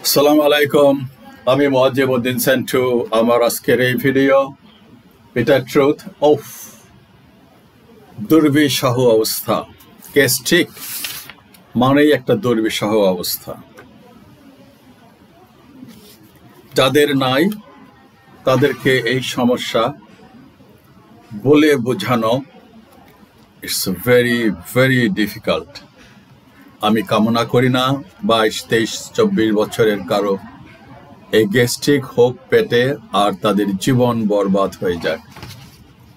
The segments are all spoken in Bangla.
আসসালামু আলাইকুম, আমি মুআজ্জিবউদ্দিন সেন্টু। আমার আজকের এই ভিডিও বিটার ট্রুথ অফ দুর্বিষহ অবস্থা। গ্যাস্ট্রিক মানেই একটা দুর্বিষহ অবস্থা। যাদের নাই তাদেরকে এই সমস্যা বলে বোঝানো ইটস ভেরি ভেরি ডিফিকাল্ট। আমি কামনা করি না 22, 23, 24 বছরের কারো এই গ্যাস্ট্রিক হোক পেটে আর তাদের জীবন বরবাদ হয়ে যায়।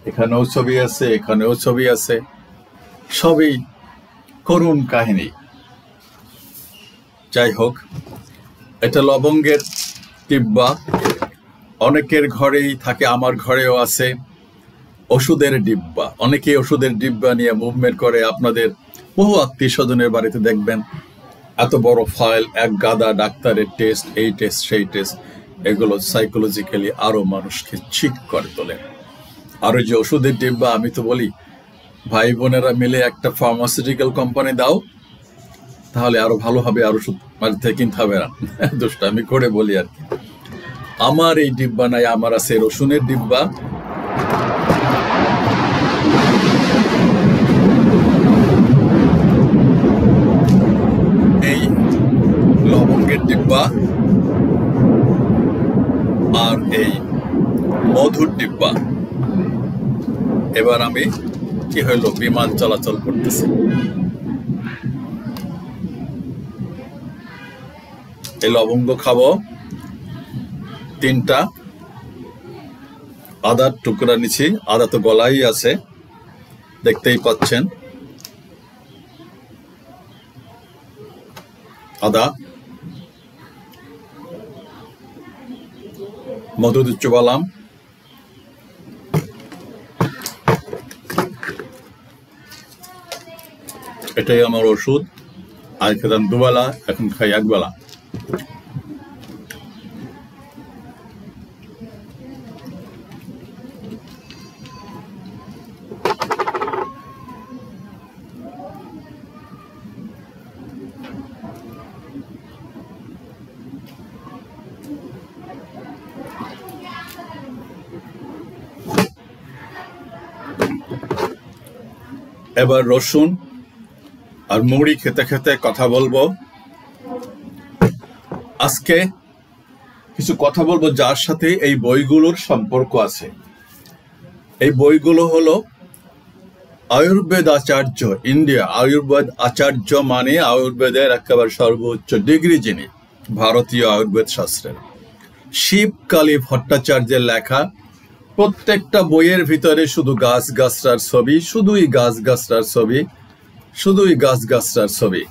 এখানেও ছবি আছে, এখানেও ছবি আছে, সবই করুণ কাহিনী। যাই হোক, এটা লবঙ্গের ডিব্বা, অনেকের ঘরেই থাকে, আমার ঘরেও আছে। ওষুধের ডিব্বা, অনেকেই ওষুধের ডিব্বা নিয়ে মুভমেন্ট করে। আপনাদের বহু আত্মীয় স্বজনের বাড়িতে দেখবেন এত বড় ফাইল, এক গাদা ডাক্তারের টেস্ট, এই টেস্ট সেই টেস্ট। এগুলো সাইকোলজিক্যালি আরো মানুষকে চিট করে তোলে। আরো যে ওষুধের ডিব্বা, আমি তো বলি ভাই বোনেরা মিলে একটা ফার্মাসিউটিক্যাল কোম্পানি দাও, তাহলে আরো ভালো হবে, আর ওষুধ বাড়িতে কিনতে হবে না। দোষটা আমি করে বলি আর কি। আমার এই ডিব্বা নাই, আমার আছে রসুনের ডিব্বা। এই লবঙ্গের ডিব্বা আর এই মধুর ডিব্বা। এবার আমি কি হইলো, বিমান চলাচল করতেছে, এই লবঙ্গ খাবো 3টা। আদার টুকরা নিচ্ছি, আদা তো গলাই আছে, দেখতেই পাচ্ছেন। আদা, মধু চুবালাম, এটাই আমার ওষুধ। আজ খেতাম দুবেলা, এখন খাই একবেলা। এবার রসুন আর মুড়ি খেতে খেতে কথা বলবো। আজকে কিছু কথা বলবো যার সাথে এই বইগুলোর সম্পর্ক আছে। এই বইগুলো হলো আয়ুর্বেদ আচার্য, ইন্ডিয়া আয়ুর্বেদ আচার্য মানে আয়ুর্বেদের একেবারে সর্বোচ্চ ডিগ্রি যিনি, ভারতীয় আয়ুর্বেদ শাস্ত্রের শিবকালী ভট্টাচার্যের লেখা। প্রত্যেকটা বইয়ের ভিতরে শুধু গাছগাছরার ছবি, শুধুই গাছগাছরার ছবি, শুধুই গাছগাছরার ছবি।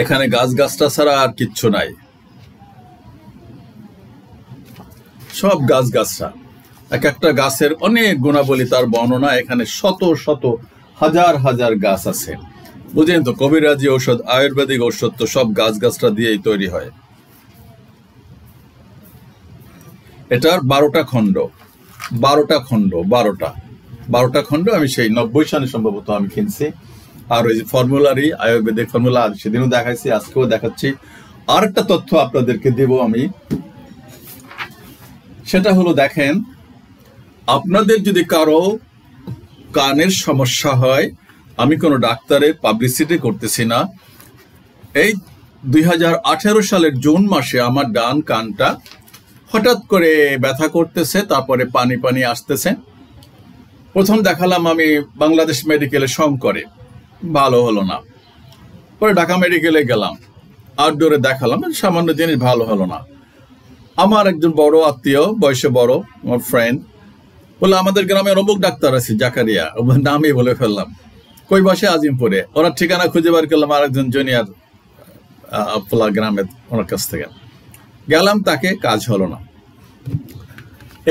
এখানে গাছগাছরা ছাড়া আর কিচ্ছু নাই, সব গাছগাছরা। এক একটা গাছের অনেক গুণাবলী, তার বর্ণনা। এখানে শত শত হাজার হাজার গাছ আছে। বুঝলেন তো, কবিরাজি ঔষধ, আয়ুর্বেদিক ঔষধ তো সব গাছগাছরা দিয়েই তৈরি হয়। এটার 12টা খণ্ড, 12টা খণ্ড। আমি সেই 90 সালে সম্ভবত আমি কিনছি। আর ওই যে ফর্মুলারি, আয়ুর্বেদিক ফর্মুলা, সেদিনও দেখাইছি, আজকেও দেখাচ্ছি। আর একটা তথ্য আপনাদেরকে দেব আমি, সেটা হলো, দেখেন, আপনাদের যদি কারো কানের সমস্যা হয়, আমি কোনো ডাক্তারের পাবলিসিটি করতেছি না। এই 2018 সালের জুন মাসে আমার ডান কানটা হঠাৎ করে ব্যথা করতেছে, তারপরে পানি পানি আসতেছে। প্রথম দেখালাম আমি বাংলাদেশ মেডিকেলে শঙ্করে, ভালো হলো না। পরে ঢাকা মেডিকেলে গেলাম, আউটডোরে দেখালাম, সামান্য জিনিস, ভালো হলো না। আমার একজন বড় আত্মীয়, বয়সে বড়, আমার ফ্রেন্ড, বললো আমাদের গ্রামে অমুক ডাক্তার আছে, জাকারিয়া, নামই বলে ফেললাম। কই বসে? আজিমপুরে। ওরা ঠিকানা খুঁজে বার করলাম আরেকজন জুনিয়র আপলা গ্রামের, ওনার কাছ থেকে গেলাম, তাকে কাজ হলো না।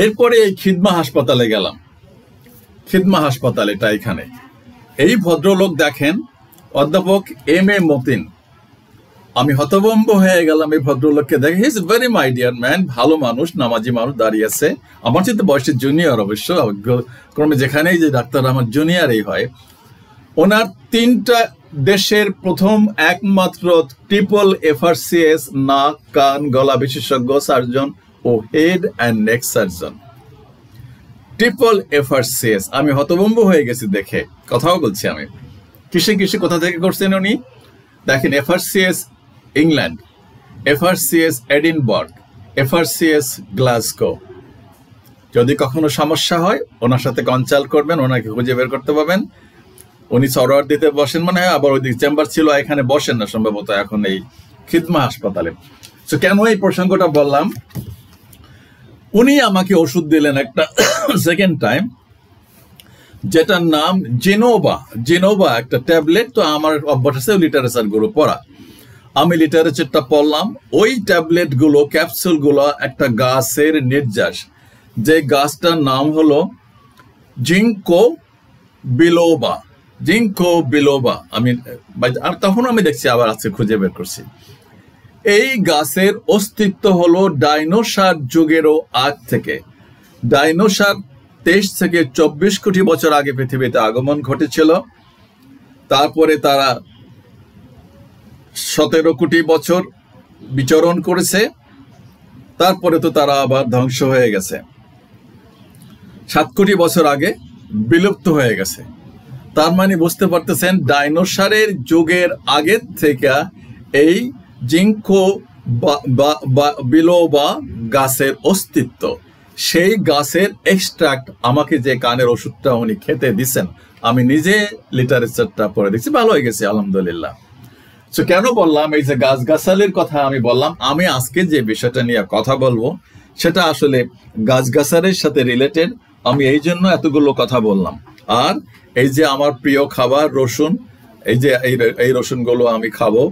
এরপরে এই খিদমা হাসপাতালে গেলাম, খিদমা হাসপাতাল, এটা এখানে। এই ভদ্রলোক দেখেন, অধ্যাপক M.A. মতিন। আমি হতভম্ব হয়ে গেলাম এই ভদ্রলোককে দেখে। He is very my dear man, ভালো মানুষ, নামাজি মানুষ, দাঁড়িয়ে আছে। আমার সাথে বয়সের জুনিয়র অবশ্য, ক্রমে যেখানেই যে ডাক্তার আমার জুনিয়রই হয়। ওনার 3টা দেশের প্রথম একমাত্র ট্রিপল FRCS নাক কান গলা বিশেষজ্ঞ সার্জন ও head and neck surgeon. Triple FRCS, আমি হতভম্ব হয়ে গেছি দেখে, কথাও বলছি আমি। কিসে কোথা থেকে করছেন উনি? দেখেন, FRCS England, FRCS Edinburgh, FRCS Glasgow. যদি কখনো সমস্যা হয় ওনার সাথে কনসাল্ট করবেন, ওনাকে খুঁজে বের করতে পারবেন। উনি সরোয়ার দিতে বসেন মনে হয়, আবার ওইদিকে চেম্বার ছিল, এখানে বসেন না সম্ভবত এখন এই খিদমা হাসপাতালে। তো কেন এই প্রসঙ্গটা বললাম, উনি আমাকে ওষুধ দিলেন একটা সেকেন্ড টাইম, যেটার নাম জেনোভা একটা ট্যাবলেট। তো আমার অভ্যাস আছে লিটারেচার গুলো পড়া, আমি লিটারেচারটা পড়লাম। ওই ট্যাবলেট গুলো, ক্যাপসুল গুলো একটা গাছের নির্যাস, যে গাছটার নাম হলো জিঙ্কো বিলোবা। আমি আর তখন আমি দেখছি, আবার আজকে খুঁজে বের করছি। এই গাছের অস্তিত্ব হলো ডাইনোসর যুগেরও আগ থেকে। ডাইনোসর 23 থেকে 24 কোটি বছর আগে পৃথিবীতে আগমন ঘটেছিল। তারপরে তারা 17 কোটি বছর বিচরণ করেছে, তারপরে তো তারা আবার ধ্বংস হয়ে গেছে। 7 কোটি বছর আগে বিলুপ্ত হয়ে গেছে। তার মানে বুঝতে পারতেছেন, ডাইনোসরের যুগের আগের থেকে এই জিঙ্কো বিলোবা গাছের অস্তিত্ব। সেই গাছের এক্সট্রাক্ট আমাকে যে কানের ওষুধটা উনি খেতে দিচ্ছেন, আমি নিজে লিটারেচারটা পড়ে দেখছি, ভালো হয়ে গেছে আলহামদুলিল্লাহ। তো কেন বললাম এই যে গাছগাছালির কথা আমি বললাম, আমি আজকে যে বিষয়টা নিয়ে কথা বলবো সেটা আসলে গাছগাছালির সাথে রিলেটেড। আমি এই জন্য এতগুলো কথা বললাম। আর এই যে আমার প্রিয় খাবার রসুন, এই যে এই রসুনগুলো আমি খাবো,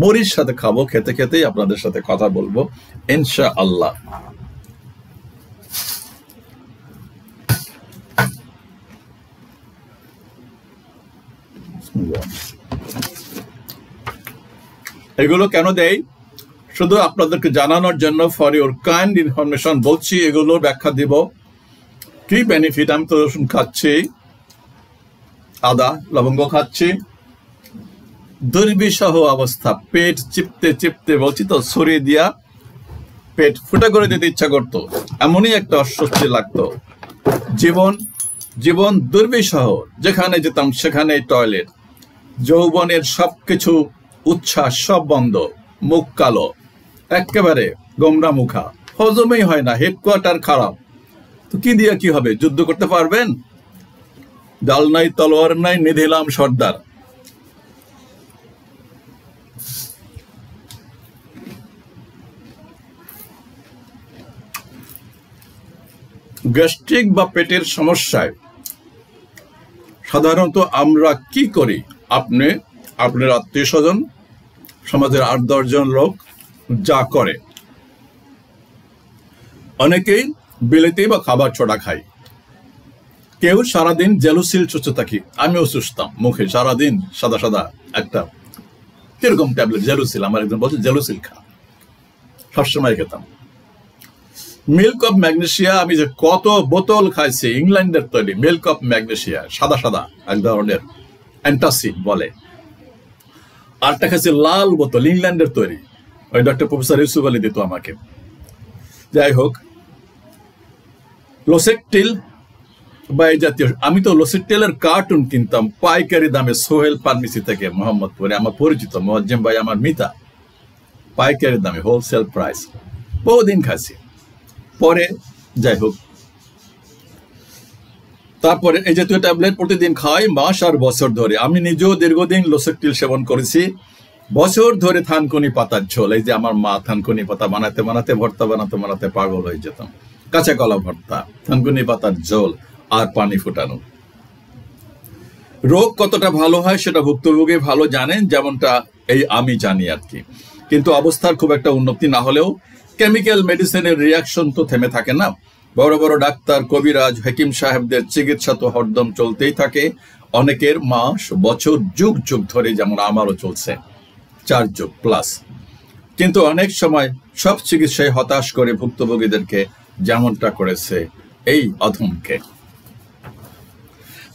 মরিচ সাথে খাবো, খেতে খেতেই আপনাদের সাথে কথা বলবো ইনশাআল্লাহ। এগুলো কেন দেই? শুধু আপনাদেরকে জানানোর জন্য, ফর ইউর কাইন্ড ইনফরমেশন বলছি, এগুলোর ব্যাখ্যা দিব। কি বেনিফিট? আমি তো রসুন খাচ্ছি, আদা লবঙ্গ খাচ্ছি, দুর্বিষহ অবস্থা, পেট চিপতে বলছি তো, ছড়িয়ে দিয়া পেট ফুটা করে দিতে ইচ্ছা করতো, এমনই একটা অস্বস্তি লাগতো। জীবন দুর্বিষহ, যেখানে যেতাম সেখানে টয়লেট, যৌবনের সবকিছু উচ্ছ্বাস সব বন্ধ, মুখ কালো, একেবারে গোমরা মুখা, হজমেই হয় না, হেডকোয়ার্টার খারাপ। তো কি দিয়ে কি হবে? যুদ্ধ করতে পারবেন? ডাল নাই, তলোয়ার নাই, নিধিলাম সর্দার। গ্যাস্ট্রিক বা পেটের সমস্যায় সাধারণত আমরা কি করি? আপনার আত্মীয় স্বজন, সমাজের 8-10 জন লোক যা করে, অনেকেই বিলেতি বা খাবার ছড়া খায়। কেউ সারাদিন জেলুসিল চুচে থাকি, আমিও চুষতাম মুখে সারাদিন, সাদা একটা কিরকম ট্যাবলেট জেলুসিল। আমার একজন বলছে জেলুসিল খা, সবসময় খেতাম। মিল্ক অফ ম্যাগনেশিয়া, আমি যে কত বোতল খাইছি, ইংল্যান্ডের তৈরি মিল্ক অফ ম্যাগনেশিয়া, সাদা এক ধরনের অ্যান্টাসিড বলে। আরটা খাইছি লাল বোতল, ইংল্যান্ডের তৈরি, ওই ডক্টর প্রফেসর ইউসুফ আলী দিত আমাকে। যাই হোক, লোসেকটিল বা এই জাতীয়, আমি তো লোসেকটিলের কার্টুন কিনতাম পাইকারি দামে সোহেল ফার্মেসি থেকে মোহাম্মদপুরে, আমার পরিচিত মোয়াজ্জেম ভাই, আমার মিতা, পাইকারি দামে হোলসেল প্রাইস, বহুদিন খাইছি। পরে যাই হোক, তারপরে এই জাতীয় ট্যাবলেট প্রতিদিন খাই মাস আর বছর ধরে। আমি নিজেও দীর্ঘদিন লোসেকটিল সেবন করেছি, বছর ধরে থানকুনি পাতার ঝোল। এই যে আমার মা থানকুনি পাতা বানাতে ভর্তা বানাতে পাগল হয়ে যেতাম। কাঁচা কলা ভর্তা, থানকুনি পাতার ঝোল আর পানি ফুটানো। রোগ কতটা ভালো হয় সেটা ভুক্তভোগী ভালো জানেন, যেমনটা এই আমি জানি আর কি। কিন্তু অবস্থার খুব একটা উন্নতি না হলেও কেমিক্যাল মেডিসিনের রিয়াকশন তো থেমে থাকে না। বড় বড় ডাক্তার, কবিরাজ, হাকিম সাহেবদের চিকিৎসা তো হরদম চলতেই থাকে। অনেকের মাস, বছর, যুগ ধরে, যেমন আমারও চলছে 4 যুগ প্লাস। কিন্তু অনেক সময় সব চিকিৎসায় হতাশ করে ভুক্তভোগীদেরকে, যেমনটা করেছে এই অধমকে।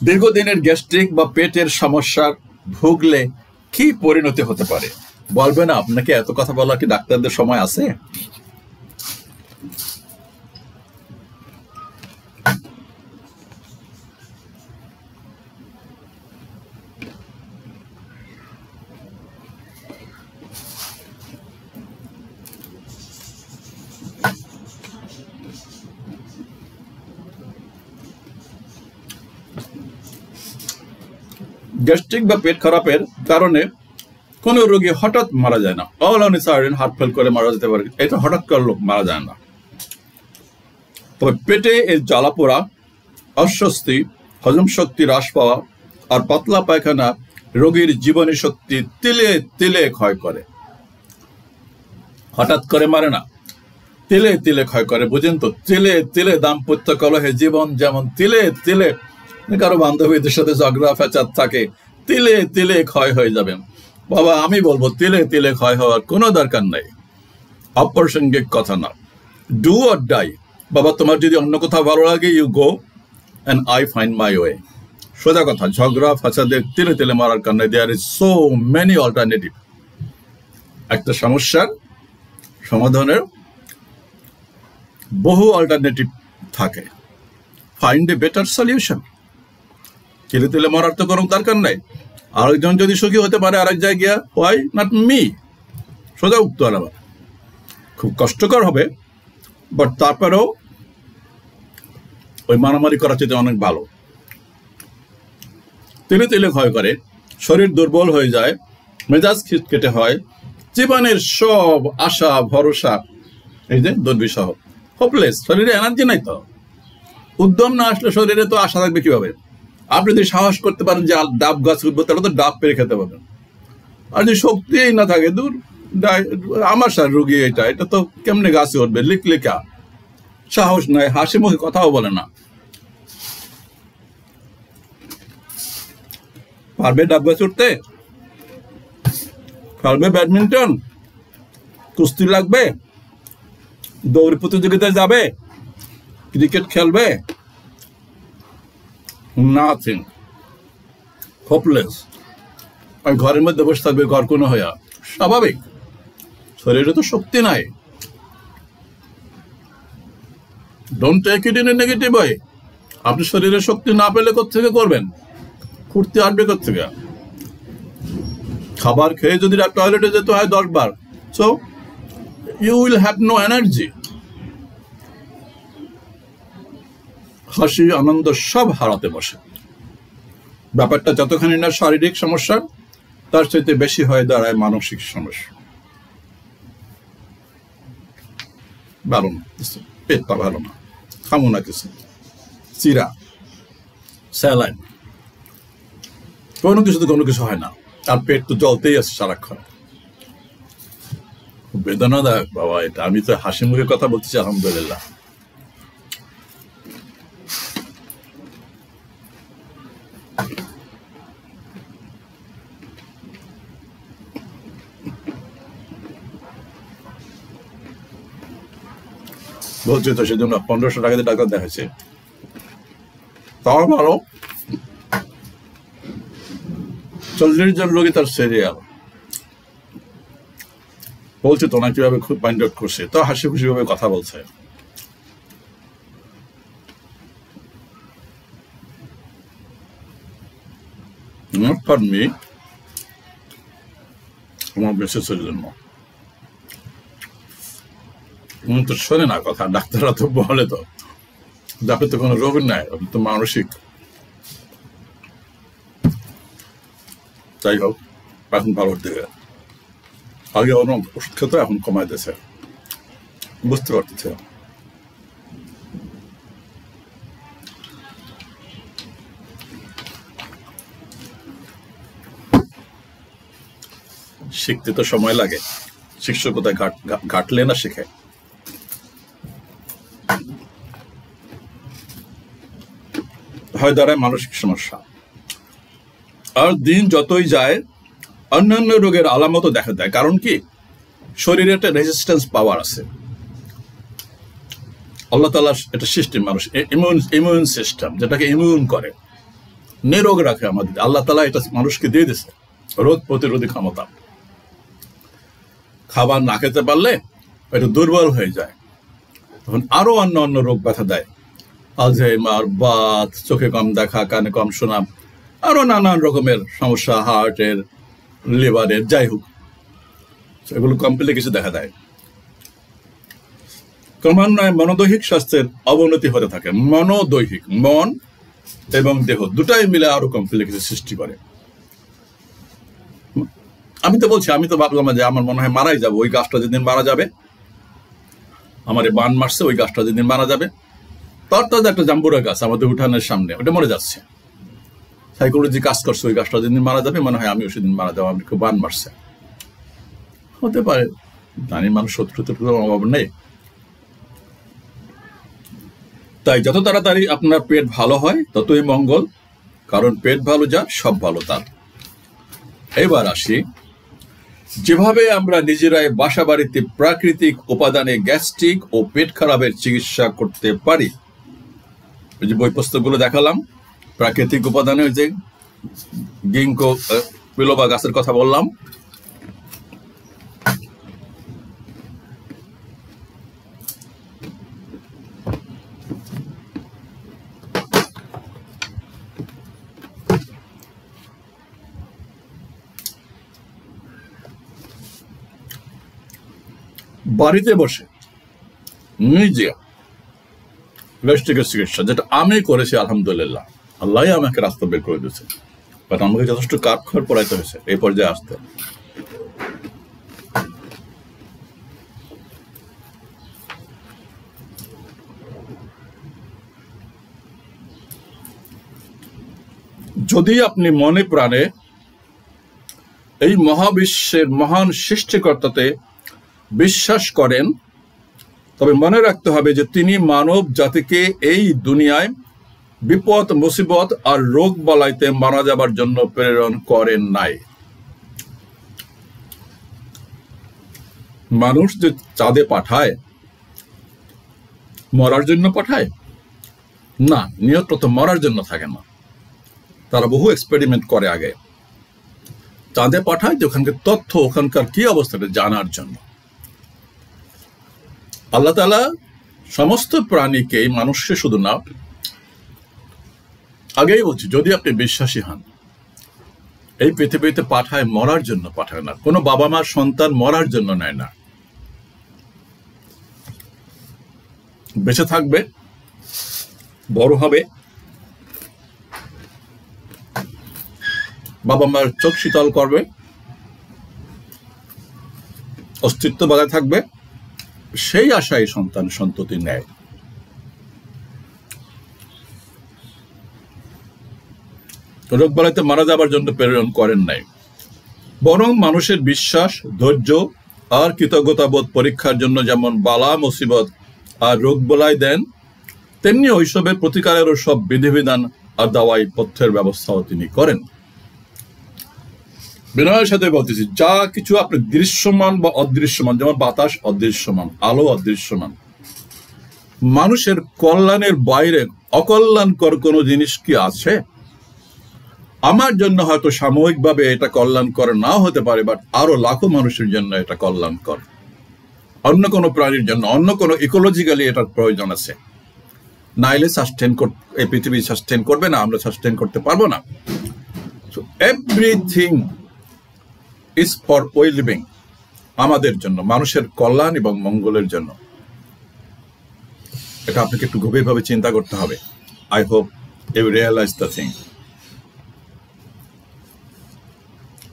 দীর্ঘদিনের গ্যাস্ট্রিক বা পেটের সমস্যার ভুগলে কি পরিণতি হতে পারে বলবে না? আপনাকে এত কথা বলার কি ডাক্তারদের সময় আছে? গ্যাস্ট্রিক বা পেট খারাপের কারণে কোন রোগী হঠাৎ মারা যায় না। All on sudden heart fail করে মারা যেতে পারে, এটা হঠাৎ করে লোক মারা যায় না। তবে পেটে এই জ্বালা পোড়া, অস্বস্তি, হজম শক্তি হ্রাস পাওয়া আর পাতলা পায়খানা রোগীর জীবনী শক্তি তিলে তিলে ক্ষয় করে। হঠাৎ করে মারে না, তিলে তিলে ক্ষয় করে। বুঝেন তো? তিলে তিলে দাম্পত্য কলহে জীবন যেমন তিলে তিলে, কারো বান্ধবীদের সাথে ঝগড়া ফেচাদ থাকে, তিলে তিলে ক্ষয় হয়ে যাবেন। বাবা আমি বলবো তিলে তিলে ক্ষয় হওয়ার কোনো দরকার নেই, অপ্রাসঙ্গিক কথা না। Do or die. বাবা তোমার যদি অন্য কোথাও ভালো লাগে, you go and I find my way. সোজা কথা, ঝগড়া ফাঁসাদের তিলে তিলে মারার কারণে there is so many alternative. একটা সমস্যার সমাধানের বহু অল্টারনেটিভ থাকে। Find a better solution. তিলে তিলে মারার তো কোনো দরকার নাই। আরেকজন যদি সুখী হতে পারে আরেক জায়গায়, হোয়াই নট মি? সোজা উত্তর। আবার খুব কষ্টকর হবে, বাট তারপরেও ওই মারামারি করা চেয়ে অনেক ভালো। তিলে তিলে ক্ষয় করে, শরীর দুর্বল হয়ে যায়, মেজাজ খিটকেটে হয়, জীবনের সব আশা ভরসা এই যে দুর্বিষহ, হোপলেস। শরীরে এনার্জি নাই তো, উদ্যম না আসলে শরীরে তো আশা থাকবে কিভাবে? আপনি যদি সাহস করতে পারেন যে ডাব গাছ উঠবো, তাহলে তো ডাব পেরে খেতে পারবেন। আর যদি শক্তি না থাকে, দূর আমার সার রুগী, এটা তো কেমনে গাছে উঠবে? লিখলিকা সাহস নাই, হাসি মুখে কথাও বলে না। পারবে ডাব গাছ উঠতে? পারবে ব্যাডমিন্টন? কুস্তি লাগবে? দৌড় প্রতিযোগিতায় যাবে? ক্রিকেট খেলবে? Nothing, hopeless. আর ঘরের মধ্যে বসে থাকবে ঘর কোনো হইয়া, স্বাভাবিক। শরীরে তো শক্তি নাই। Don't take it in a negative way. আপনি শরীরে শক্তি না পেলে কোত্থেকে করবেন? ফুর্তি আসবে কোত্থেকে? খাবার খেয়ে যদি টয়লেটে যেতে হয় 10 বার, so you will have no energy. হাসি আনন্দ সব হারাতে বসে। ব্যাপারটা যতখানি না শারীরিক সমস্যা, তার চাইতে বেশি হয়ে দাঁড়ায় মানসিক সমস্যা। ভালো না, পেটটা ভালো না, খামো না কিছু, চিরা স্যালাইন, কোনো কিছু তো কোনো কিছু হয় না। আর পেট তো জ্বলতেই আছে সারাক্ষণ। বেদনাদায়ক বাবা এটা। আমি তো হাসি মুখে কথা বলতেছি, আলহামদুলিল্লাহ। বলছি তো সেজন্য 1500 টাকা দিয়ে ডাক্তার দেখাচ্ছে, তাও ভালো। 40 জন রোগী তার সিরিয়াল। বলছে তো না কিভাবে খুব মাইন্ড আউট করছে, তো হাসি খুশি ভাবে কথা বলছে। নট ফর মি, আমার মেসেজের জন্য। তো শোনে না কথা, ডাক্তাররা তো বলে তো আপনার তো কোনো রোগ নাই, আপনি তো মানসিক। যাই হোক, এখন ভালোর দিকে। আগে অনেক ওষুধ খেতে, এখন কমাই দিয়েছে, বুঝতে পারতেছে। শিখতে তো সময় লাগে, শিক্ষকতায় ঘাটলে না শেখে। হয় দাঁড়ায় মানসিক সমস্যা। আর দিন যতই যায় অন্যান্য রোগের আলামতও দেখা দেয়। কারণ কি? শরীরে একটা রেজিস্ট্যান্স পাওয়ার আছে। আল্লাহ তাআলা একটা সিস্টেম, মানুষ ইমিউন সিস্টেম, যেটাকে ইমিউন করে, নিরোগ রাখে আমাদের। আল্লাহ তাআলা এটা মানুষকে দিয়ে দিয়েছে। রোগ প্রতিরোধী ক্ষমতা। খাবার না খেতে পারলে একটু দুর্বল হয়ে যায়, তখন আরো অন্য অন্য রোগ ব্যথা দেয়, আলঝেইমার, বাত, চোখে কম দেখা, কানে কম শোনা, আরো নানান রকমের সমস্যা, হার্টের, লিভারের, যাই হোক, এগুলো কমপ্লিকেশন দেখা দেয়। ক্রমান্বয়ে মনোদৈহিক স্বাস্থ্যের অবনতি হতে থাকে। মনোদৈহিক, মন এবং দেহ দুটাই মিলে আরো কমপ্লিকেশন সৃষ্টি করে। আমি তো বলছি, আমি তো ভাবলাম যে আমার মনে হয় মারাই যাবো, ওই গাছটা যেদিন মারা যাবে, আমার বান মারছে, ওই গাছটা যেদিন মারা যাবে, তার একটা জাম্বুরা গাছ আমাদের উঠানের সামনে, ওটা মরে যাচ্ছে, সাইকোলজি কাজ করছে, ওই গাছটা যেদিন মারা যাবে মনে হয় আমিও সেদিন মারা যাবো, আমি খুব বান মারছে। হতে পারে, জানি মানুষ শত্রুতার অভাব নেই। তাই যত তাড়াতাড়ি আপনার পেট ভালো হয় ততই মঙ্গল, কারণ পেট ভালো যার সব ভালো তার। এবার আসি, যেভাবে আমরা নিজেরাই বাসা বাড়িতে প্রাকৃতিক উপাদানে গ্যাস্ট্রিক ও পেট খারাপের চিকিৎসা করতে পারি। ওই যে বই পুস্তকগুলো দেখালাম, প্রাকৃতিক উপাদানে ওই যে গিঙ্কো বিলোবা গাছের কথা বললাম, বাড়িতে বসে নিজে গ্যাস্ট্রিকের চিকিৎসা, যেটা আমি করেছি আলহামদুলিল্লাহ, আল্লাহ আমাকে রাস্তা বের করে দিয়েছে, বাট আমাকে যথেষ্ট কাঠখড় পড়াইতে হয়েছে এই পর্যায়ে আসতে। যদি আপনি মনে প্রাণে এই মহাবিশ্বের মহান সৃষ্টিকর্তাতে বিশ্বাস করেন, তবে মনে রাখতে হবে যে তিনি মানব জাতিকে এই দুনিয়ায় বিপদ, মুসিবত আর রোগ বালাইতে মারা যাবার জন্য প্রেরণ করেন নাই। মানুষ যে চাঁদে পাঠায়, মরার জন্য পাঠায় না, নিয়ত তো মরার জন্য থাকে না। তারা বহু এক্সপেরিমেন্ট করে আগে, চাঁদে পাঠায় যে ওখানকার তথ্য, ওখানকার কি অবস্থাটা জানার জন্য। আল্লাহ তাআলা সমস্ত প্রাণীকে, মানুষকে শুধু না, আগেই বলছি, যদি আপনি বিশ্বাসী হন, এই পৃথিবীতে পাঠায় মরার জন্য, পাঠায় না। কোনো বাবা মার সন্তান মরার জন্য নেয় না, বেঁচে থাকবে, বড় হবে, বাবা মার চোখ শীতল করবে, অস্তিত্ব বজায় থাকবে, সেই আশায় সন্তান সন্ততি নেয়। রোগ বালাইতে মারা যাবার জন্য প্রেরণ করেন নাই, বরং মানুষের বিশ্বাস, ধৈর্য আর কৃতজ্ঞতাবোধ পরীক্ষার জন্য যেমন বালা মুসিবত আর রোগ বলাই দেন, তেমনি ওইসবের প্রতিকারেরও সব বিধিবিধান আর দাওয়াই পথ্যের ব্যবস্থাও তিনি করেন। বিনয়ের সাথে বলতেছি, যা কিছু আপনি দৃশ্যমান বা অদৃশ্যমান, যেমন বাতাস অদৃশ্যমান, আলো অদৃশ্যমান, মানুষের কল্যাণের বাইরে অকল্যাণকর কোনো জিনিস কি আছে? আমার জন্য হয়তো সাময়িকভাবে এটা কল্যাণকর নাও হতে পারে, বাট আরো লাখো মানুষের জন্য এটা কল্যাণকর। অন্য কোনো প্রাণীর জন্য, অন্য কোনো ইকোলজিক্যালি এটার প্রয়োজন আছে, নাইলে এই পৃথিবী সাস্টেন করবে না, আমরা সাস্টেন করতে পারবো না। So everything is for well living, আমাদের জন্য, মানুষের কল্যাণ এবং মঙ্গলের জন্য। এটা আপনাকে একটু গভীরভাবে চিন্তা করতে হবে। I hope you realise the thing.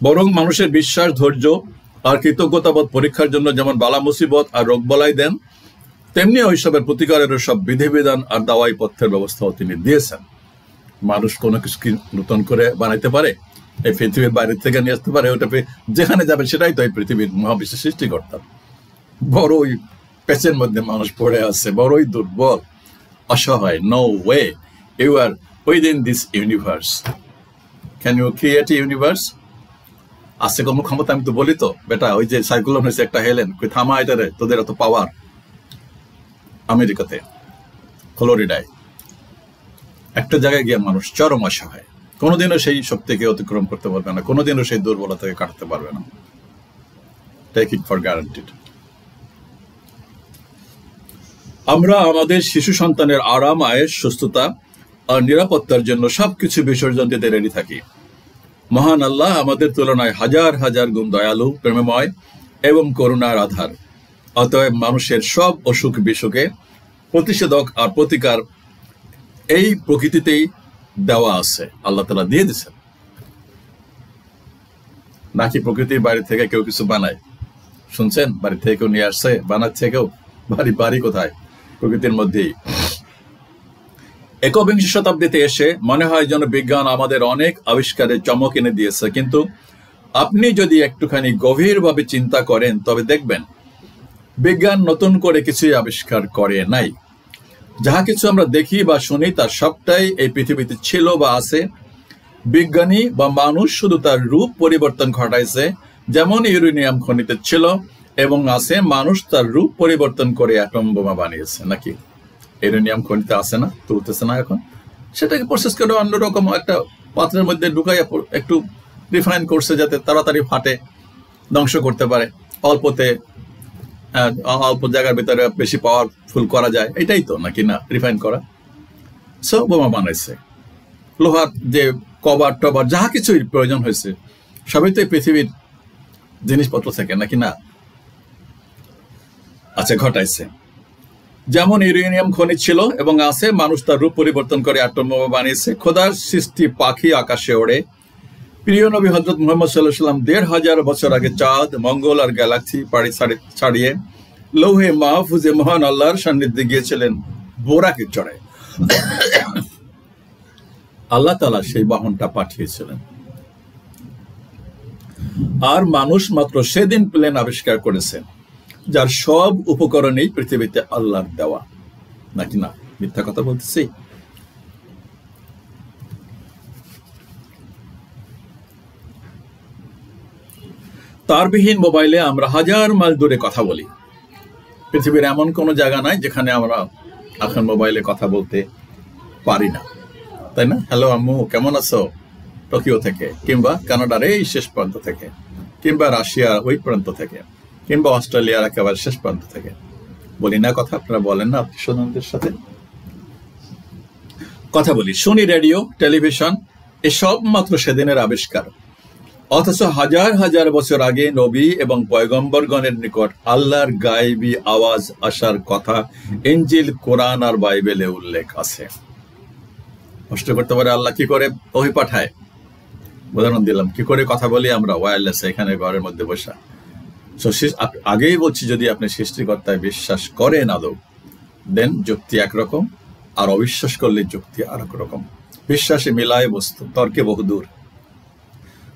বরং মানুষের বিশ্বাস, ধৈর্য আর কৃতজ্ঞতাবোধ পরীক্ষার জন্য যেমন বালা মুসিবত আর রোগ বলাই দেন, তেমনি ওইসবের প্রতিকারের সব বিধিবিধান আর দাওয়াই পথ্যের ব্যবস্থাও তিনি দিয়েছেন। মানুষ কোনো কিছু কি নতুন করে বানাইতে পারে? এই পৃথিবীর বাইরে থেকে নিয়ে আসতে পারে? ওটা যেখানে যাবে সেটাই তো এই পৃথিবীর মহাবিশ্বের সৃষ্টিকর্তা। বড়ই পেচের মধ্যে মানুষ পড়ে আছে, বড়ই দুর্বল, অসহায়। No way, you are within this universe. Can you create universe? আছে কোনো ক্ষমতা? আমি তো বলি তো বেটা, ওই যে সাইক্লোন হয়েছে একটা, হেলেন, কই থামা এটারে, তোদের এত পাওয়ার। আমেরিকাতে ফ্লোরিডায় একটা জায়গায় গিয়ে মানুষ চরম অসহায়, কোনোদিনও সেই শক্তিকে অতিক্রম করতে পারবে না, কোনোদিনও সেই দুর্বলতাকে কাটতে পারবে না। Take it for guaranteed. আমরা আমাদের শিশু সন্তানের আরাম, আয়েশ, সুস্থতা আর নিরাপত্তার জন্য সবকিছু বিসর্জন দিতে রেডি থাকি। মহান আল্লাহ আমাদের তুলনায় হাজার হাজার গুণ দয়ালু, প্রেমময় এবং করুণার আধার। অতএব মানুষের সব অসুখ বিসুখে প্রতিষেধক আর প্রতিকার এই প্রকৃতিতেই দেওয়া আছে, আল্লাহ তাআলা দিয়ে দিচ্ছেন। নাকি প্রকৃতির বাড়ি থেকে কেউ কিছু বানায়? শুনছেন বাড়ি থেকে কেউ নিয়ে আসছে, বানাচ্ছে কেউ? বাড়ি কোথায়? প্রকৃতির মধ্যেই। একবিংশ শতাব্দীতে এসে মনে হয় যেন বিজ্ঞান আমাদের অনেক আবিষ্কারের চমক এনে দিয়েছে, কিন্তু আপনি যদি একটুখানি গভীরভাবে চিন্তা করেন তবে দেখবেন বিজ্ঞান নতুন করে কিছুই আবিষ্কার করে নাই। যাহা কিছু আমরা দেখি বা শুনি তার সবটাই এই পৃথিবীতে ছিল বা আছে। বিজ্ঞানী বা মানুষ শুধু তার রূপ পরিবর্তন ঘটাইছে। যেমন ইউরেনিয়াম খনিতে ছিল এবং আছে, মানুষ তার রূপ পরিবর্তন করে অ্যাটম বোমা বানিয়েছে। নাকি ইউরেনিয়াম খনিতে আছে না, তুলতেছে না এখন, সেটাকে প্রসেস করে অন্যরকম একটা পাত্রের মধ্যে ঢুকাইয়া একটু রিফাইন করছে যাতে তাড়াতাড়ি ফাটে, ধ্বংস করতে পারে, অল্প জায়গার ভিতরে বেশি পাওয়ারফুল করা যায়। এটাই তো নাকি না, রিফাইন করা। সব বোমা বানাইছে। লোহার যে কভার টভার যাহা কিছুই প্রয়োজন হয়েছে সবই তো পৃথিবীর জিনিসপত্র থেকে, নাকি না? আচ্ছা, ঘটাইছে। যেমন ইউরেনিয়াম খনি ছিল এবং আছে, মানুষ তার রূপ পরিবর্তন করে অ্যাটম বোমা বানিয়েছে। খোদার সৃষ্টি পাখি আকাশে ওড়ে। প্রিয় নবী হযরত মুহাম্মদ সাল্লাল্লাহু আলাইহি ওয়াসাল্লাম ১৫০০ বছর আগে চাঁদ, মঙ্গল আর গ্যালাক্সি ছাড়িয়ে লৌহে মাহফুজে মহান আল্লাহর সান্নিধ্যে গিয়েছিলেন বোরাকে চড়ে। আল্লাহ তাআলা সেই বাহনটা পাঠিয়েছিলেন। আর মানুষ মাত্র সেদিন প্লেন আবিষ্কার করেছে, যার সব উপকরণই পৃথিবীতে আল্লাহর দেওয়া। নাকি না, মিথ্যা কথা বলতেছি? তারবিহীন মোবাইলে আমরা হাজার মাইল দূরে কথা বলি। পৃথিবীর এমন কোনো জায়গা নাই যেখানে আমরা এখন মোবাইলে কথা বলতে পারি না, তাই না? হ্যালো আম্মু, কেমন আছো? টোকিও থেকে, কিংবা কানাডার এই শেষ প্রান্ত থেকে, কিংবা রাশিয়ার ওই প্রান্ত থেকে, কিংবা অস্ট্রেলিয়ার একেবারে শেষ প্রান্ত থেকে বলি না কথা? আপনারা বলেন না আত্মীয় স্বজনদের সাথে? কথা বলি, শুনি। রেডিও, টেলিভিশন এসব মাত্র সেদিনের আবিষ্কার। অথচ হাজার হাজার বছর আগে নবী এবং পয়গম্বরগণের নিকট আল্লাহর গায়েবী আওয়াজ আসার কথা ইনজিল, কোরআন আর বাইবেলে উল্লেখ আছে। কষ্ট করতে পারে আল্লাহ কি করে ওহী পাঠায়? উদাহরণ দিলাম, কি করে কথা বলি আমরা ওয়্যারলেস এখানে ঘরের মধ্যে বসা। আগেই বলছি, যদি আপনি সৃষ্টিকর্তায় বিশ্বাস করেন আদৌ, দেন যুক্তি একরকম, আর অবিশ্বাস করলে যুক্তি আর এক রকম। বিশ্বাসে মিলায় বস্তু, তর্কে বহুদূর।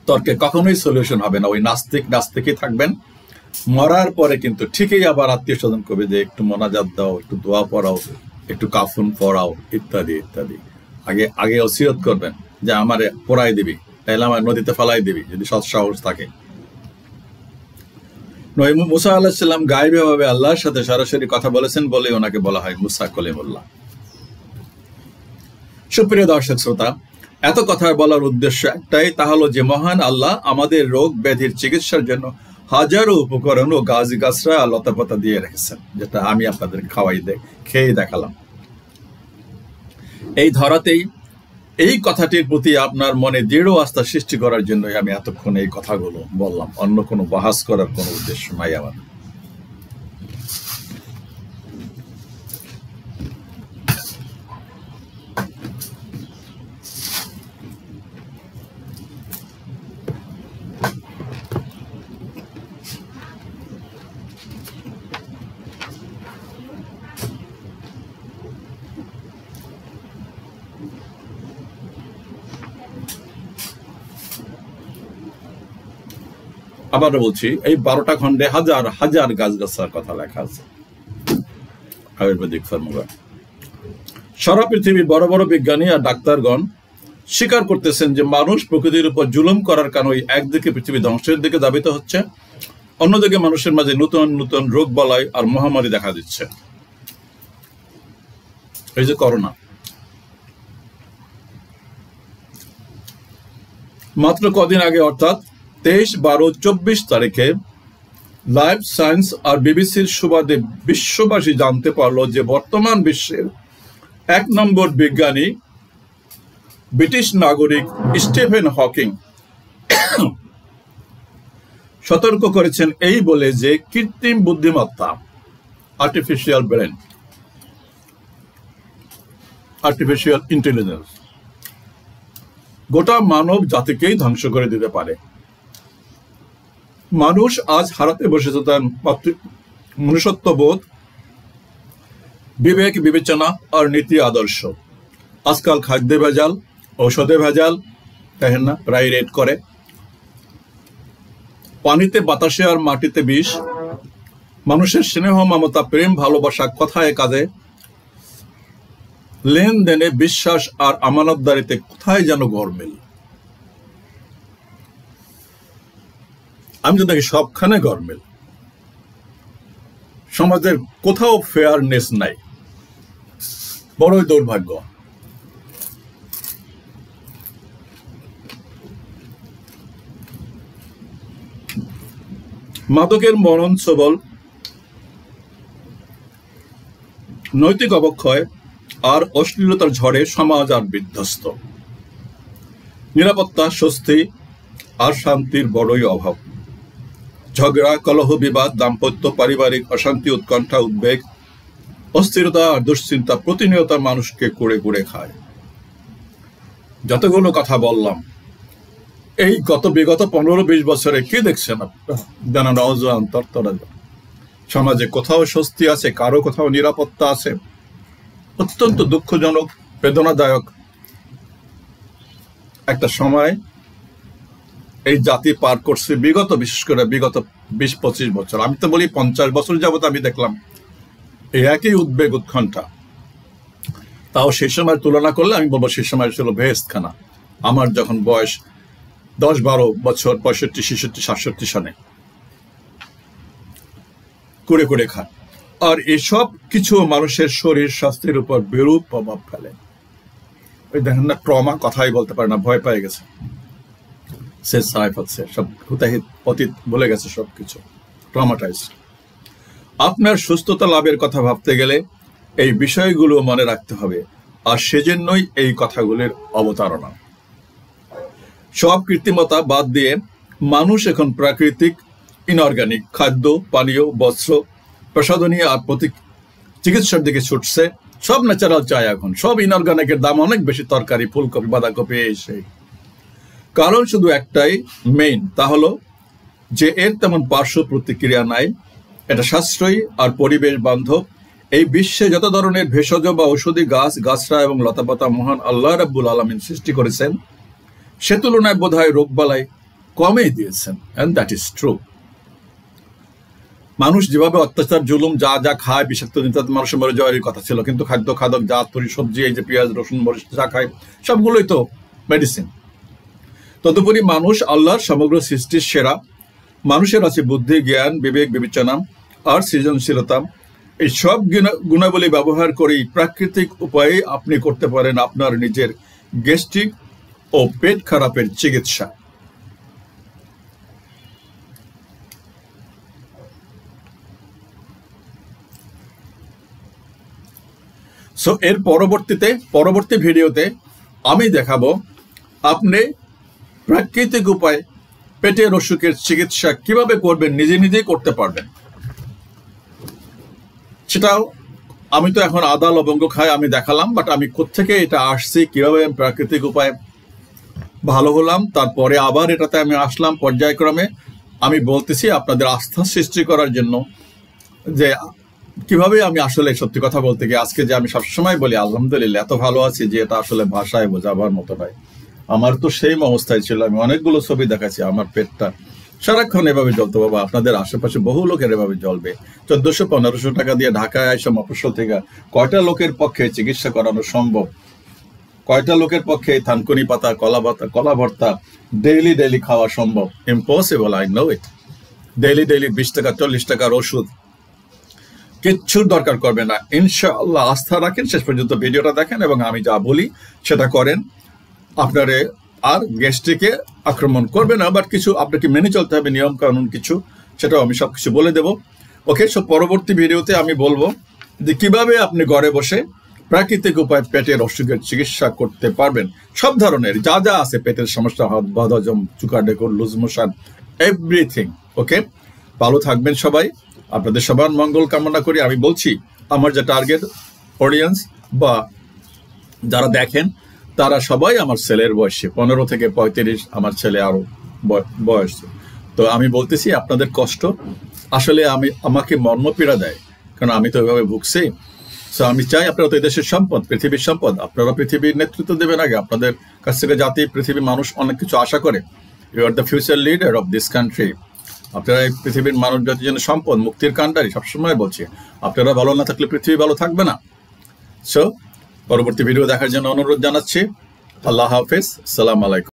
তর্কে কখনোই সলিউশন হবে না। ওই নাস্তিকই থাকবেন। মরার পরে কিন্তু ঠিকই আবার আত্মীয় স্বজন করবে যে একটু মোনাজাত দাও, একটু দোয়া পড়াও, একটু কাফন পড়াও, ইত্যাদি ইত্যাদি। আগে ওসিয়ত করবেন যে আমারে পোড়াই দিবি, তাহলে আমার নদীতে ফালাই দিবি, যদি সৎ সাহস থাকে। মুসা আলাইহিস সালাম গায়েবীভাবে আল্লাহর সাথে সরাসরি কথা বলেছেন বলে ওনাকে বলা হয় মুসা কলিমুল্লাহ। সুপ্রিয় দর্শক শ্রোতা, এত কথা বলার উদ্দেশ্য একটাই, তা হলো যে মহান আল্লাহ আমাদের রোগ ব্যাধির চিকিৎসার জন্য হাজারো উপকরণ ও গাছরা লতাপাতা দিয়ে রেখেছেন, যেটা আমি আপনাদের খেয়ে দেখালাম। এই ধরাতেই এই কথাটির প্রতি আপনার মনে দৃঢ় আস্থা সৃষ্টি করার জন্য আমি এতক্ষণ এই কথাগুলো বললাম। অন্য কোনো বাহাস করার কোনো উদ্দেশ্য নাই আমার। আবার বলছি, এই 12টা খণ্ডে হাজার হাজার গাছগাছার কথা লেখা আছে, আয়ুর্বেদিক ফর্মুলা। সারা পৃথিবীর বড় বড় বিজ্ঞানী আর ডাক্তারগণ স্বীকার করতেছেন যে মানুষ প্রকৃতির উপর জুলুম করার কারণে একদিকে পৃথিবী ধ্বংসের দিকে ধাবিত হচ্ছে, অন্যদিকে মানুষের মাঝে নতুন নতুন রোগ বালাই আর মহামারী দেখা দিচ্ছে। এই যে করোনা, মাত্র কদিন আগে অর্থাৎ 23/12/24 তারিখে লাইফ সায়েন্স আর বিবিসির সুবাদে বিশ্ববাসী জানতে পারলো যে বর্তমান বিশ্বের 1 নম্বর বিজ্ঞানী ব্রিটিশ নাগরিক স্টিফেন হকিং সতর্ক করেছেন এই বলে যে কৃত্রিম বুদ্ধিমত্তা আর্টিফিশিয়াল ব্রেন আর্টিফিশিয়াল ইন্টেলিজেন্স গোটা মানব জাতিকেই ধ্বংস করে দিতে পারে। মানুষ আজ হারাতে বসেছে তার মনুষ্যত্ববোধ, বিবেক বিবেচনা আর নীতি আদর্শ। আজকাল খাদ্যে ভেজাল, ঔষধে ভেজাল, দেখেন না প্রায় রেড করে, পানিতে বাতাসে আর মাটিতে বিষ, মানুষের স্নেহ মমতা প্রেম ভালোবাসা কথায় কাজে, লেনদেনে বিশ্বাস আর আমানতদারিতে কোথায় যেন গরমিল। আমি তো দেখি সবখানে গরমিল, সমাজের কোথাও ফেয়ারনেস নাই, বড়ই দুর্ভাগ্য। মাদকের মরণ সবল, নৈতিক অবক্ষয় আর অশ্লীলতার ঝড়ে সমাজ আর বিধ্বস্ত। নিরাপত্তা, স্বস্তি আর শান্তির বড়ই অভাব। ঝগড়া, কলহ, বিবাদ, দাম্পত্য, পারিবারিক অশান্তি, উৎকণ্ঠা, উদ্বেগ, অস্থিরতা আর দুশ্চিন্তা প্রতিনিয়ত মানুষকে কুড়ে কুড়ে খায়। যতগুলো কথা বললাম, এই বিগত 15-20 বছরে কি দেখছেন আপনারা? নওজোয়ান তরতরা সমাজে কোথাও স্বস্তি আছে, কারো কোথাও নিরাপত্তা আছে। অত্যন্ত দুঃখজনক, বেদনাদায়ক একটা সময় এই জাতি পার করছে বিশেষ করে বিগত 20-25 বছর। আমি তো বলি 50 বছর যাবত আমি দেখলাম এই একই উদ্বেগ, উৎকণ্ঠা। তাও সেই সময় তুলনা করলে আমি বলবো সেই সময় ছিল বেহেশতখানা। আমার যখন বয়স 10-12 বছর, 65, 66, 67 সনে করে করে খায়। আর এসব কিছু মানুষের শরীর স্বাস্থ্যের উপর বিরূপ প্রভাব ফেলে। ওই দেখেন না, ট্রমা, কথাই বলতে পারে না, ভয় পেয়ে গেছে, সে সাইফ হচ্ছে, সব হুতাহিত অতীত বলে গেছে, সবকিছু ট্রমাটাইজ। আপনার সুস্থতা লাভের কথা ভাবতে গেলে এই বিষয়গুলো মনে রাখতে হবে, আর সেজন্যই এই কথাগুলির অবতারণা। সব কৃত্রিমতা বাদ দিয়ে মানুষ এখন প্রাকৃতিক, ইনঅর্গানিক খাদ্য, পানীয়, বস্ত্র, প্রসাধনী আর চিকিৎসার দিকে ছুটছে। সব ন্যাচারাল চাই এখন, সব ইনঅর্গানিকের দাম অনেক বেশি, তরকারি, ফুলকপি, বাঁধাকপি, এই। কারণ শুধু একটাই মেইন, তা হলো যে এর তেমন পার্শ্ব প্রতিক্রিয়া নাই, এটা সাশ্রয়ী আর পরিবেশ বান্ধব। এই বিশ্বে যত ধরনের ভেষজ বা ঔষধি গাছ, গাছরা এবং লতাপাতা মহান আল্লাহ রাব্বুল আলামিন সৃষ্টি করেছেন, সে তুলনায় বোধহয় রোগবালাই কমই দিয়েছেন, এন্ড দ্যাট ইজ ট্রু। মানুষ যেভাবে অত্যাচার, জুলুম, যা যা খায়, বিষাক্ত মানুষের মরে যাওয়ারই কথা ছিল, কিন্তু খাদ্য, খাদক, জাত, তরি, সবজি, এই যে পেঁয়াজ, রসুন, মরিচ যা খায়, সবগুলোই তো মেডিসিন। তদুপরি মানুষ আল্লাহর সমগ্র সৃষ্টির সেরা। মানুষের আছে বুদ্ধি, জ্ঞান, বিবেক, বিবেচনা আর সৃজনশীলতা। এই সব গুণাবলী ব্যবহার করেই প্রাকৃতিক উপায়ে আপনি করতে পারেন আপনার নিজের গ্যাস্ট্রিক ও পেট খারাপের চিকিৎসা। সো এর পরবর্তী ভিডিওতে আমি দেখাবো আপনি প্রাকৃতিক উপায়ে পেটের অসুখের চিকিৎসা কিভাবে করবেন, নিজে নিজেই করতে পারবেন। সেটাও আমি তো এখন আদা লবঙ্গ খাই, আমি দেখালাম, বাট আমি কোত্থেকে এটা আসছি, কিভাবে প্রাকৃতিক উপায়ে ভালো হলাম, তারপরে আবার এটাতে আমি আসলাম পর্যায়ক্রমে। আমি বলতেছি আপনাদের আস্থা সৃষ্টি করার জন্য যে কিভাবে আমি আসলে সত্যি কথা বলতে গিয়ে আজকে যে আমি সবসময় বলি আলহামদুলিল্লাহ এত ভালো আছি যে এটা আসলে ভাষায় বোঝাবার মতো নয়। আমার তো সেই অবস্থায় ছিল, আমি অনেকগুলো ছবি দেখাচ্ছি, আমার পেটটা সারাক্ষণ এভাবে জ্বলতো। বাবা, আপনাদের আশেপাশে বহু লোকের এভাবে জ্বলবে। 1400-1500 টাকা দিয়ে ঢাকায় আসে মফস্বল থেকে কয়টা লোকের পক্ষে চিকিৎসা করানো সম্ভব? কয়টা লোকের পক্ষে থানকুনি পাতা, কলা ভর্তা ডেইলি খাওয়া সম্ভব? Impossible, I know it. Daily 20 টাকা 40 টাকার ওষুধ কিচ্ছুর দরকার করবে না। ইনশাআল্লাহ আস্থা রাখেন, শেষ পর্যন্ত ভিডিওটা দেখেন এবং আমি যা বলি সেটা করেন। আপনারে আর গ্যাস্ট্রিকে আক্রমণ করবে না, বাট কিছু আপনাকে মেনে চলতে হবে নিয়ম কানুন কিছু, সেটাও আমি সবকিছু বলে দেব। ওকে, সো পরবর্তী ভিডিওতে আমি বলবো যে কিভাবে আপনি ঘরে বসে প্রাকৃতিক উপায় পেটের অসুখের চিকিৎসা করতে পারবেন, সব ধরনের যা যা আছে পেটের সমস্যা, বদহজম, চুকাডেকর, লুজ মোশন, এভরিথিং। ওকে, ভালো থাকবেন সবাই, আপনাদের সবার মঙ্গল কামনা করি। আমি বলছি আমার যে টার্গেট অডিয়েন্স বা যারা দেখেন তারা সবাই আমার ছেলের বয়সে 15 থেকে 35, আমার ছেলে আরো বয়স। তো আমি বলতেছি আপনাদের কষ্ট আসলে আমাকে মর্মপীড়া দেয়, কারণ আমি তো ওইভাবে ভুগছি। সো আমি চাই আপনারা তো এই দেশের সম্পদ, পৃথিবীর সম্পদ, আপনারা পৃথিবীর নেতৃত্ব দেবেন আগে। আপনাদের কাছ থেকে জাতি, পৃথিবীর মানুষ অনেক কিছু আশা করে। You are the future leader of this country. আপনারা এই পৃথিবীর মানব জাতির জন্য সম্পদ, মুক্তির কান্ডারি। সবসময় বলছি আপনারা ভালো না থাকলে পৃথিবী ভালো থাকবে না। সো পরবর্তী ভিডিও দেখার জন্য অনুরোধ জানাচ্ছি। আল্লাহ হাফেজ, সালাম আলাইকুম।